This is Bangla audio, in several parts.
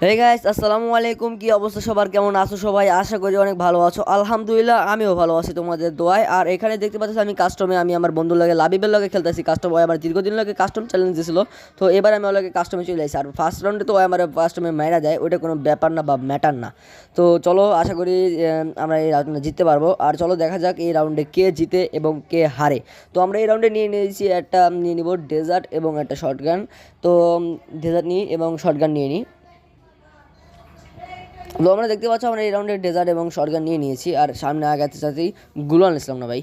হে গাইস, আসসালামু আলাইকুম। কি অবস্থা সবার, কেমন আছো সবাই? আশা করি অনেক ভালো আছো। আলহামদুলিল্লাহ আমিও ভালো আছি তোমাদের দোয়ায়। আর এখানে দেখতে পাচ্ছ আমি কাস্টমে আমি আমার বন্ধুর লাগে লাবিবের লগে খেলতেছি। কাস্টম ওই আমার দীর্ঘদিন লাগে কাস্টম চ্যালেঞ্জ দিয়েছিল, তো এবার আমি ওর লগে কাস্টমে চলে আসি। আর ফার্স্ট রাউন্ডে তো আমার কাস্টমে মাইরা যায়, ওটা কোনো ব্যাপার না বা ম্যাটার না। তো চলো, আশা করি আমরা এই রাউন্ডে জিততে পারবো। আর চলো দেখা যাক এই রাউন্ডে কে জিতে এবং কে হারে। তো আমরা এই রাউন্ডে নিয়ে নিয়েছি একটা, নিয়ে নিব ডেজার্ট এবং একটা শর্টগান। তো ডেজার্ট নিই এবং শর্টগান নিয়ে নিই। তো আমরা দেখতে পাচ্ছ আমরা এই রাউন্ডে ডেজার্ট এবং শটগান নিয়ে নিয়েছি। আর সামনে আগাতে সাথেই গুলান ইসলাম না ভাই।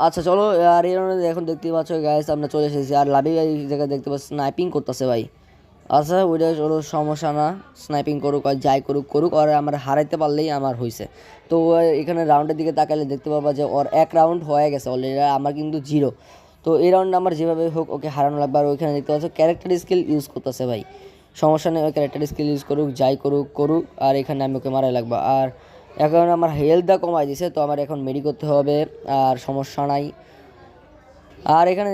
আচ্ছা চলো, আর এই রাউন্ডে এখন দেখতে পাচ্ছ গাইস আমরা চলে এসেছি। আর লাভি এই জায়গায় দেখতে পাচ্ছি স্নাইপিং করতেছে ভাই। আচ্ছা ওইটা চলো, সমস্যা না, স্নাইপিং করুক আর যাই করুক করুক, আর আমার হারাইতে পারলেই আমার হয়েছে। তো এখানে রাউন্ডের দিকে তাকালে দেখতে পাবা যে ওর এক রাউন্ড হয়ে গেছে অলরেডি, আমার কিন্তু জিরো। তো এই রাউন্ড আমার যেভাবে হোক ওকে হারানো লাগবে। আর ওইখানে দেখতে পাচ্ছ ক্যারেক্টার স্কিল ইউজ করতেছে ভাই। সমস্যা নেই, ওই ক্যারেক্টার স্কিল ইউজ করুক, যাই করুক করুক, আর এখানে আমি ওকে মারাই লাগবে। আর এখন আমার হেলথটা কমাই দিছে, তো আমার এখন মেডি করতে হবে। আর সমস্যা নাই। আর এখানে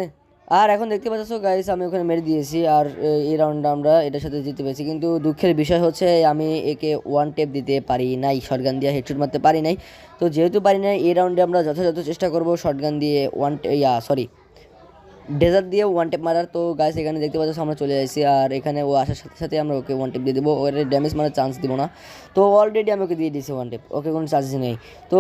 আর এখন দেখতে পাচ্ছ গাইস আমি ওখানে মেরে দিয়েছি। আর এই রাউন্ডে আমরা এটার সাথে জিতে পেরেছি, কিন্তু দুঃখের বিষয় হচ্ছে আমি একে ওয়ান টেপ দিতে পারি নাই, শটগান দিয়ে হেডশট মারতে পারি নাই। তো যেহেতু পারি নাই, এই রাউন্ডে আমরা যথাযথ চেষ্টা করব শটগান দিয়ে ডেজার্ট দিয়ে ওয়ান টেপ মারার। তো গাইস এখানে দেখতে পাচ্ছ আমরা চলে আসছি। আর এখানে ও আসার সাথে সাথে আমরা ওকে ওয়ান টেপ দিয়ে দেবো, ওর ড্যামেজ মারার চান্স দিব না। তো অলরেডি আমি ওকে দিয়ে দিয়েছি ওয়ান টেপ, ওকে কোনো চান্সই নেই। তো